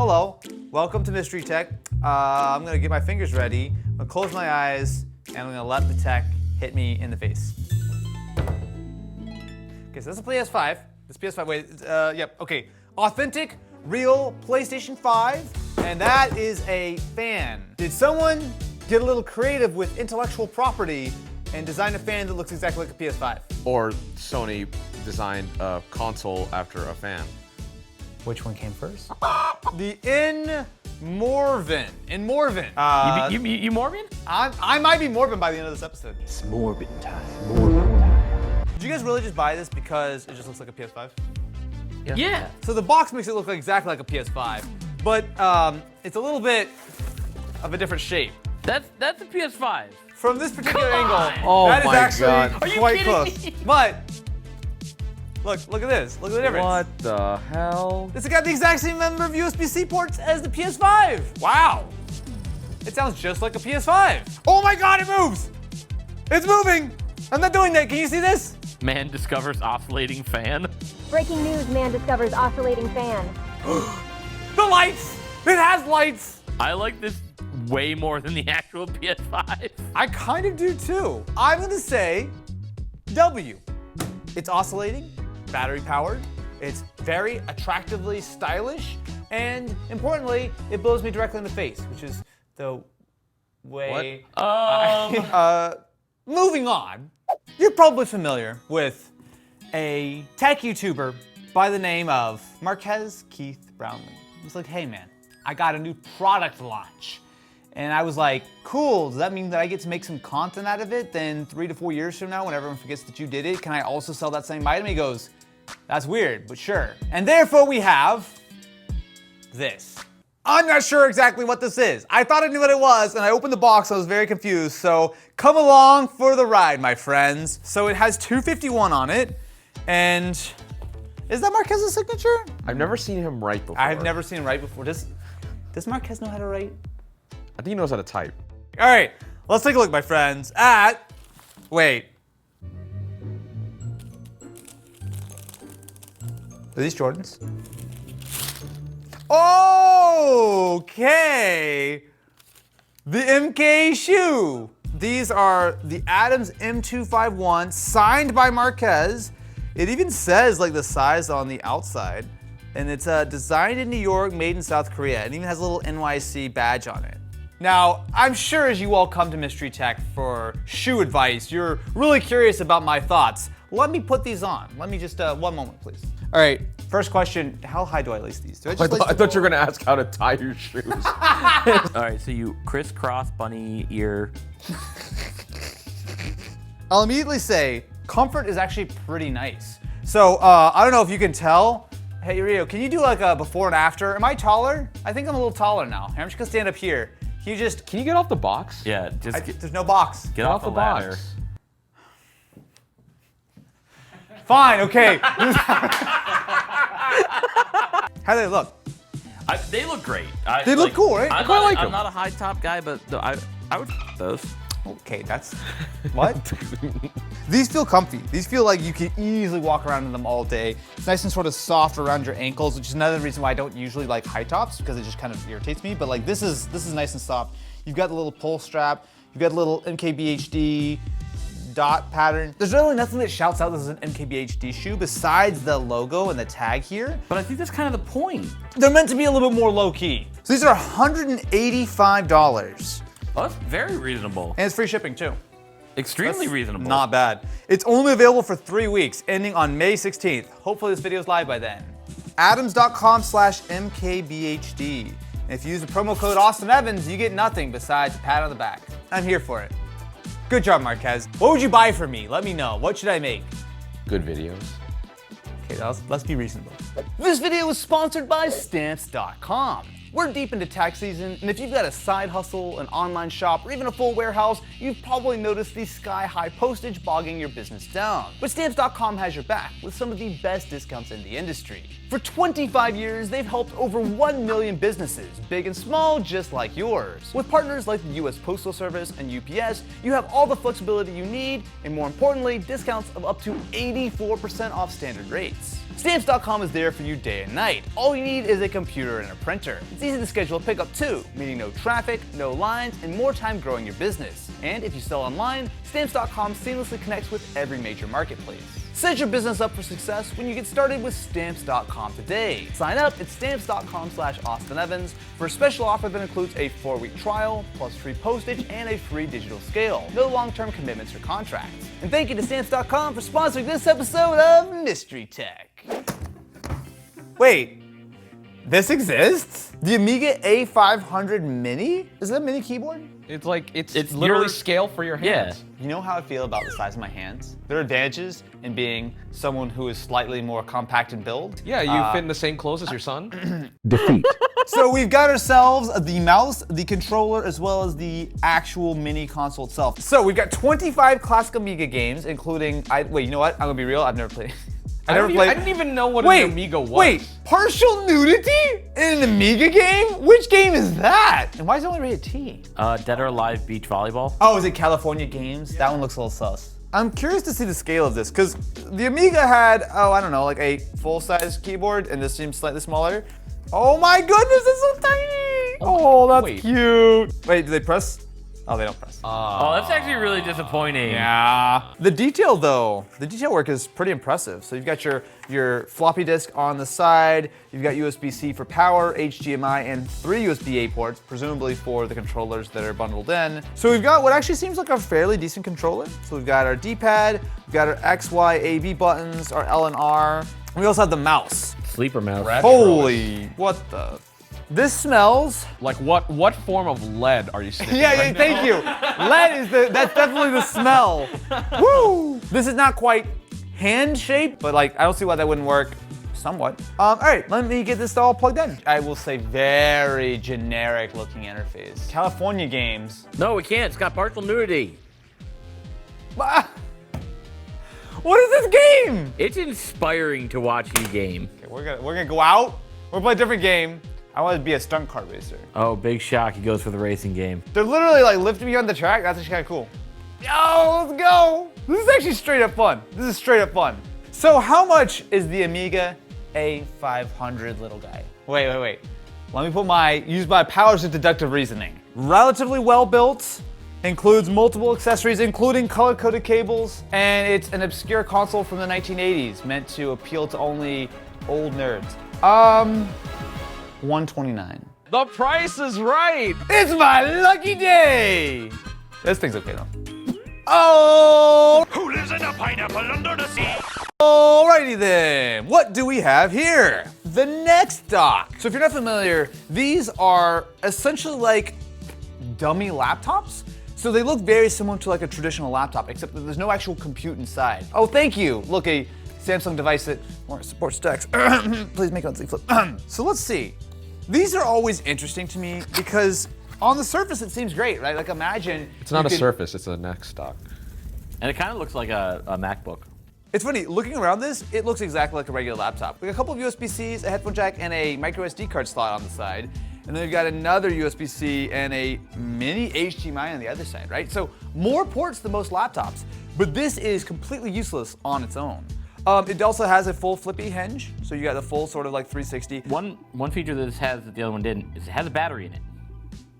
hello, welcome to Mystery Tech. I'm gonna get my fingers ready, I'm gonna close my eyes, and I'm gonna let the tech hit me in the face. Okay, so that's a PS5. This PS5, wait, yep, okay. Authentic, real PlayStation 5, and that is a fan. Did someone get a little creative with intellectual property and design a fan that looks exactly like a PS5? Or Sony designed a console after a fan. Which one came first? The Morven. You Morven? I might be Morven by the end of this episode. It's Morbin time. Did you guys really just buy this because it just looks like a PS5? Yeah. So the box makes it look exactly like a PS5, but it's a little bit of a different shape. That's a PS5. From this particular Come on. angle, Oh that is my actually God. Are you quite kidding close. me? But look at this. Look at the difference. What the hell? It's got the exact same number of USB-C ports as the PS5. Wow. It sounds just like a PS5. Oh my God, it moves. It's moving. I'm not doing that. Can you see this? Man discovers oscillating fan. Breaking news, man discovers oscillating fan. The lights. It has lights. I like this way more than the actual PS5. I kind of do too. I'm gonna say W. It's oscillating, battery powered, it's very attractively stylish, and importantly, it blows me directly in the face, which is the way moving on. You're probably familiar with a tech YouTuber by the name of Marquez Keith Brownlee. He's like, hey man, I got a new product launch. And I was like, cool, does that mean that I get to make some content out of it? Then 3 to 4 years from now, when everyone forgets that you did it, can I also sell that same item? He goes, that's weird, but sure. And therefore we have this. I'm not sure exactly what this is. I thought I knew what it was, and I opened the box, I was very confused. So come along for the ride, my friends. So it has 251 on it, and is that Marquez's signature? I've never seen him write before. I've never seen him write before. Does Marquez know how to write? I think he knows how to type. All right, let's take a look, my friends, at, wait. Are these Jordans? Okay. The MK shoe. These are the Adams M251, signed by Marquez. It even says like the size on the outside. And it's designed in New York, made in South Korea. It even has a little NYC badge on it. Now, I'm sure as you all come to Mystery Tech for shoe advice, you're really curious about my thoughts. Let me put these on. Let me just, one moment, please. All right, first question, how high do I lace these? Do I just lace I thought you were gonna ask how to tie your shoes. All right, so you crisscross bunny ear. I'll immediately say, comfort is actually pretty nice. So, I don't know if you can tell. Hey, Rio, can you do like a before and after? Am I taller? I think I'm a little taller now. I'm just gonna stand up here. Can you get off the box? Yeah, just there's no box. get off the ladder. box. Fine, okay. How do they look? They look great. They look cool, right? I'm I like I'm them. not a high top guy, but I would those. Okay, that's, what? These feel comfy. These feel like you can easily walk around in them all day. It's nice and sort of soft around your ankles, which is another reason why I don't usually like high tops, because it just kind of irritates me. But like this is nice and soft. You've got the little pull strap. You've got a little MKBHD dot pattern. There's really nothing that shouts out this is an MKBHD shoe besides the logo and the tag here. But I think that's kind of the point. They're meant to be a little bit more low key. So these are $185. Oh, that's very reasonable. And it's free shipping too. Extremely reasonable. Not bad. It's only available for 3 weeks, ending on May 16th. Hopefully this video's live by then. Adams.com/MKBHD. And if you use the promo code AustineEvans, you get nothing besides a pat on the back. I'm here for it. Good job, Marquez. What would you buy for me? Let me know. What should I make? Good videos. Okay, let's be reasonable. This video is sponsored by Stamps.com. We're deep into tax season, and if you've got a side hustle, an online shop, or even a full warehouse, you've probably noticed the sky-high postage bogging your business down. But Stamps.com has your back with some of the best discounts in the industry. For 25 years, they've helped over 1 million businesses, big and small, just like yours. With partners like the US Postal Service and UPS, you have all the flexibility you need, and more importantly, discounts of up to 84% off standard rates. Stamps.com is there for you day and night. All you need is a computer and a printer. It's easy to schedule a pickup too, meaning no traffic, no lines, and more time growing your business. And if you sell online, Stamps.com seamlessly connects with every major marketplace. Set your business up for success when you get started with Stamps.com today. Sign up at Stamps.com/AustinEvans for a special offer that includes a 4-week trial, plus free postage and a free digital scale. No long-term commitments or contracts. And thank you to Stamps.com for sponsoring this episode of Mystery Tech. Wait, this exists? The Amiga A500 Mini? Is that a mini keyboard? It's like, it's literally your- scale for your hands. You know how I feel about the size of my hands? There are advantages in being someone who is slightly more compact in build. Yeah, you fit in the same clothes as your son. Defeat. So we've got ourselves the mouse, the controller, as well as the actual mini console itself. So we've got 25 classic Amiga games, including, wait, you know what? I'm gonna be real, I've never played. I didn't even know what an Amiga was. Wait, partial nudity in an Amiga game? Which game is that? And why is it only rated T? Dead or Alive Beach Volleyball. Oh, is it California Games? That one looks a little sus. I'm curious to see the scale of this, because the Amiga had, I don't know, like a full-size keyboard, and this seems slightly smaller. Oh my goodness, it's so tiny! Oh, that's wait. cute. Wait, do they press? Oh, they don't press. Oh, that's actually really disappointing. Yeah. The detail though, the detail work is pretty impressive. So you've got your floppy disk on the side, you've got USB-C for power, HDMI, and 3 USB-A ports, presumably for the controllers that are bundled in. So we've got what actually seems like a fairly decent controller. So we've got our D-pad, we've got our X, Y, A, B buttons, our L and R. We also have the mouse. Sleeper mouse. Holy, what the? This smells. Like what form of lead are you sniffing? Yeah, thank you. Lead is that's definitely the smell. Woo! This is not quite hand shaped, but like I don't see why that wouldn't work. Somewhat. All right, let me get this all plugged in. I will say very generic looking interface. California Games. No, we can't. It's got partial nudity. What is this game? It's inspiring to watch you game. Okay, we're gonna go out. We're gonna play a different game. I want to be a stunt car racer. Oh, big shock. He goes for the racing game. They're literally like lifting me on the track. That's actually kind of cool. Yo, let's go. This is actually straight up fun. This is straight up fun. So how much is the Amiga A500 little guy? Wait. Let me use my powers of deductive reasoning. Relatively well built, includes multiple accessories, including color-coded cables, and it's an obscure console from the 1980s, meant to appeal to only old nerds. $129. The price is right. It's my lucky day! This thing's okay though. Oh! Who lives in a pineapple under the sea? Alrighty then, what do we have here? The NexDock. So if you're not familiar, these are essentially like dummy laptops. So they look very similar to like a traditional laptop, except that there's no actual compute inside. Oh, thank you. Look, a Samsung device that supports DeX. Please make it on flip. So let's see. These are always interesting to me because on the surface it seems great, right? Like imagine. It's not a Surface, it's a NexDock. And it kind of looks like a MacBook. It's funny, looking around this, it looks exactly like a regular laptop. We got a couple of USB-Cs, a headphone jack, and a micro SD card slot on the side. And then we've got another USB-C and a mini HDMI on the other side, right? So more ports than most laptops, but this is completely useless on its own. It also has a full flippy hinge, so you got the full sort of like 360. One feature that this has that the other one didn't is it has a battery in it.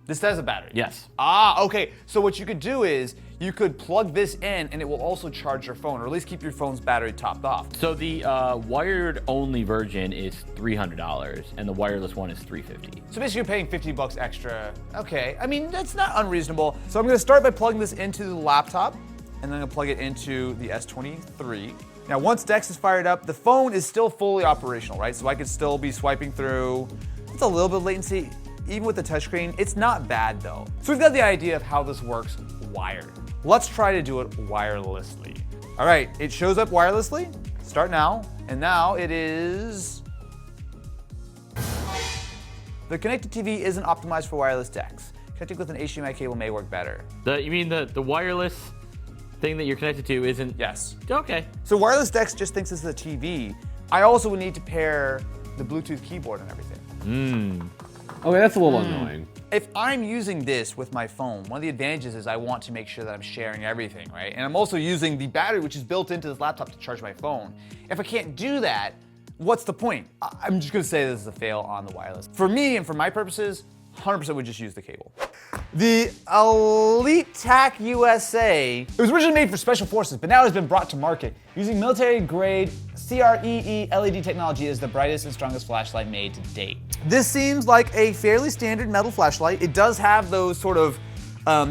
This has a battery? Yes. Ah, okay. So what you could do is you could plug this in and it will also charge your phone, or at least keep your phone's battery topped off. So the wired only version is $300 and the wireless one is $350. So basically you're paying 50 bucks extra. Okay, I mean, that's not unreasonable. So I'm gonna start by plugging this into the laptop, and then I'm gonna plug it into the S23. Now, once DeX is fired up, the phone is still fully operational, right? So I could still be swiping through. It's a little bit of latency, even with the touchscreen. It's not bad though. So we've got the idea of how this works wired. Let's try to do it wirelessly. All right, it shows up wirelessly. Start now, and now it is. The connected TV isn't optimized for wireless DeX. Connecting with an HDMI cable may work better. You mean the wireless thing that you're connected to isn't? Yes. Okay. So wireless DeX just thinks this is a TV. I also would need to pair the Bluetooth keyboard and everything. Okay, that's a little annoying. If I'm using this with my phone, one of the advantages is I want to make sure that I'm sharing everything, right? And I'm also using the battery which is built into this laptop to charge my phone. If I can't do that, what's the point? I'm just gonna say this is a fail on the wireless. For me and for my purposes, 100% would just use the cable. The EliteTac USA, it was originally made for special forces, but now it has been brought to market. Using military-grade CREE LED technology is the brightest and strongest flashlight made to date. This seems like a fairly standard metal flashlight. It does have those sort of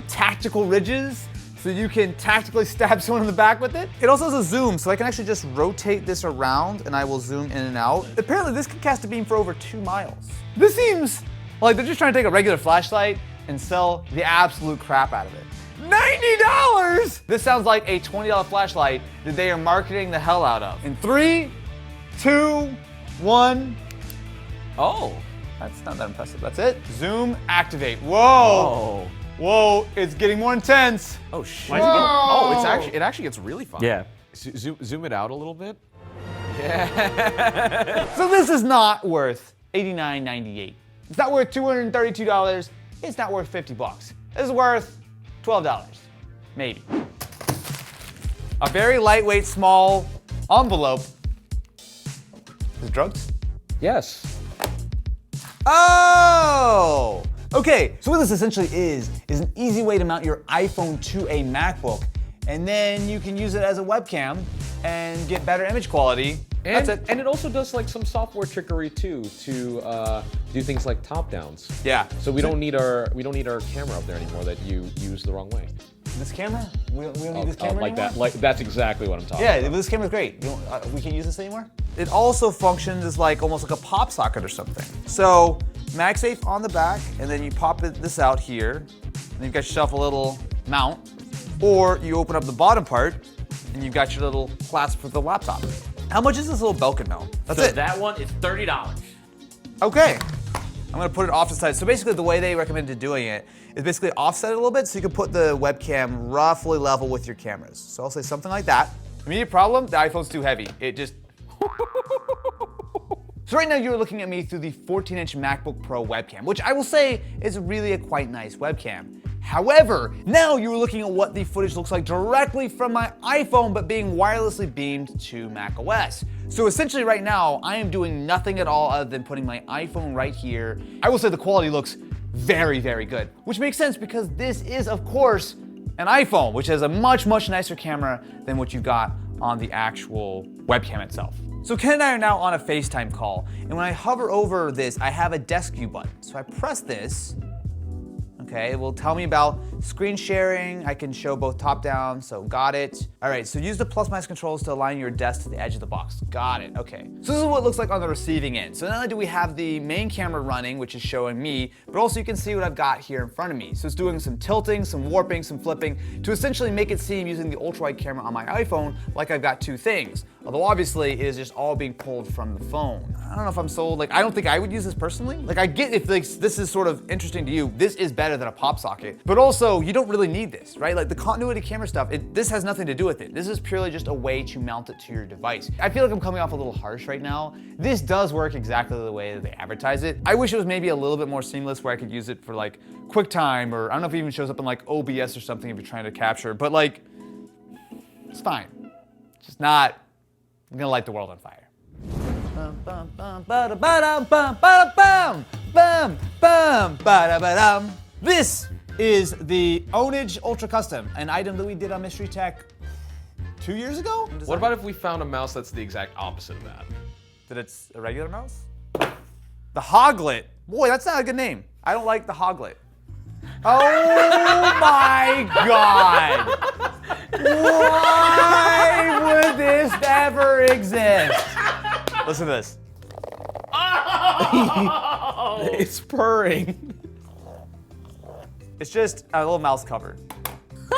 tactical ridges, so you can tactically stab someone in the back with it. It also has a zoom, so I can actually just rotate this around and I will zoom in and out. Apparently this can cast a beam for over 2 miles. This seems like they're just trying to take a regular flashlight and sell the absolute crap out of it. $90! This sounds like a $20 flashlight that they are marketing the hell out of. In 3, 2, 1. Oh. That's not that impressive. That's it. Zoom, activate. Whoa. Oh. Whoa, it's getting more intense. Oh shit! Whoa. Oh, it actually gets really fun. Yeah. Zoom it out a little bit. So this is not worth $89.98. It's not worth $232. It's not worth 50 bucks. This is worth $12, maybe. A very lightweight, small envelope. Is it drugs? Yes. Oh! Okay, so what this essentially is an easy way to mount your iPhone to a MacBook, and then you can use it as a webcam and get better image quality. And, That's it. and it also does like some software trickery too to do things like top downs. Yeah. So we don't need our camera up there anymore that you use the wrong way. This camera? We don't need this camera like anymore? that. Like that's exactly what I'm talking Yeah, about. this camera's great. We can't use this anymore? It also functions as like almost like a pop socket or something. So MagSafe on the back, and then you pop this out here, and you've got yourself a little mount, or you open up the bottom part, and you've got your little clasp for the laptop. How much is this little Belkin mount? That's So it. that one is $30. Okay. I'm gonna put it off to the side. So basically the way they recommended doing it is basically offset it a little bit so you can put the webcam roughly level with your cameras. So I'll say something like that. Immediate problem, the iPhone's too heavy. It just... So right now you're looking at me through the 14-inch MacBook Pro webcam, which I will say is really a quite nice webcam. However, now you're looking at what the footage looks like directly from my iPhone, but being wirelessly beamed to macOS. So essentially right now, I am doing nothing at all other than putting my iPhone right here. I will say the quality looks very, very good, which makes sense because this is, of course, an iPhone, which has a much, much nicer camera than what you got on the actual webcam itself. So Ken and I are now on a FaceTime call, and when I hover over this, I have a desk view button. So I press this. Okay, it will tell me about screen sharing. I can show both top down, so got it. All right, so use the plus minus controls to align your desk to the edge of the box. Got it, okay. So this is what it looks like on the receiving end. So not only do we have the main camera running, which is showing me, but also you can see what I've got here in front of me. So it's doing some tilting, some warping, some flipping, to essentially make it seem using the ultra-wide camera on my iPhone like I've got two things. Although obviously it is just all being pulled from the phone. I don't know if I'm sold, like I don't think I would use this personally. Like I get if like, this is sort of interesting to you, this is better than a pop socket. But also you don't really need this, right? Like the continuity camera stuff, this has nothing to do with it. This is purely just a way to mount it to your device. I feel like I'm coming off a little harsh right now. This does work exactly the way that they advertise it. I wish it was maybe a little bit more seamless where I could use it for like QuickTime, or I don't know if it even shows up in like OBS or something if you're trying to capture, but like, it's fine. It's just not, I'm gonna light the world on fire. This is the Onage Ultra Custom, an item that we did on Mystery Tech 2 years ago? What about if we found a mouse that's the exact opposite of that? That it's a regular mouse? The Hoglet. Boy, that's not a good name. I don't like the Hoglet. Oh my God! Why would this ever exist? Listen to this. It's purring. It's just a little mouse cover.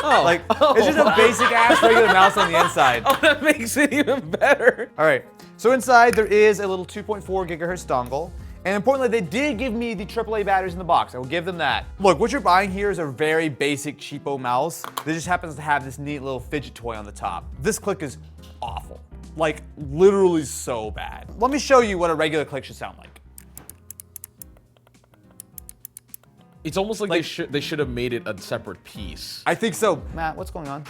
Like, it's just a basic ass regular mouse on the inside. Oh, that makes it even better. All right, so inside there is a little 2.4 gigahertz dongle. And importantly, they did give me the AAA batteries in the box. I will give them that. Look, what you're buying here is a very basic cheapo mouse that just happens to have this neat little fidget toy on the top. This click is awful. Like, literally so bad. Let me show you what a regular click should sound like. It's almost like they should have made it a separate piece. I think so. Matt, what's going on?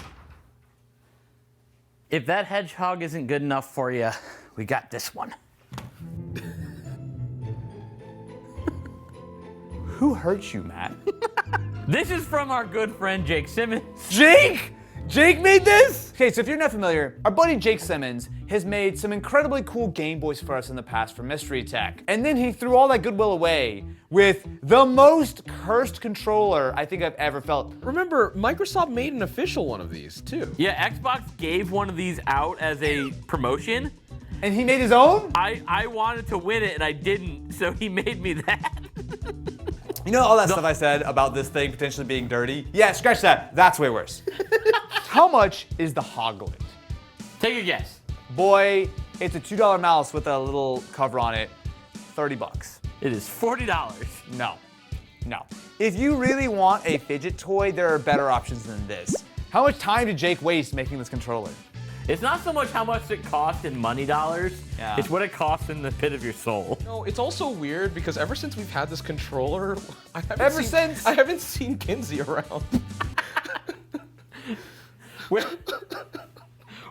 If that Hedgehog isn't good enough for you, we got this one. Who hurt you, Matt? This is from our good friend Jake Simmons. Jake? Jake made this? Okay, so if you're not familiar, our buddy Jake Simmons has made some incredibly cool Game Boys for us in the past for Mystery Tech. And then he threw all that goodwill away with the most cursed controller I think I've ever felt. Remember, Microsoft made an official one of these too. Yeah, Xbox gave one of these out as a promotion. And he made his own? I wanted to win it and I didn't, so he made me that. You know all that stuff I said about this thing potentially being dirty? Yeah, scratch that. That's way worse. How much is the Hoglet? Take a guess. Boy, it's a $2 mouse with a little cover on it. 30 bucks. It is $40. No. If you really want a fidget toy, there are better options than this. How much time did Jake waste making this controller? It's not so much how much it costs in money dollars, Yeah. it's what it costs in the pit of your soul. No, it's also weird because ever since we've had this controller, I haven't seen Kinsey around.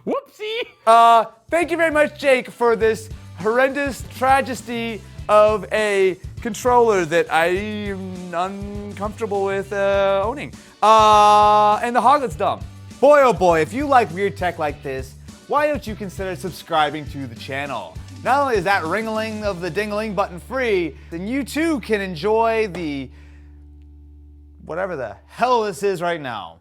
Whoopsie! Thank you very much, Jake, for this horrendous tragedy of a controller that I am uncomfortable with owning. And the Hoglet's dumb. Boy, oh boy, if you like weird tech like this, why don't you consider subscribing to the channel? Not only is that ring-a-ling of the ding-a-ling button free, then you too can enjoy the whatever the hell this is right now.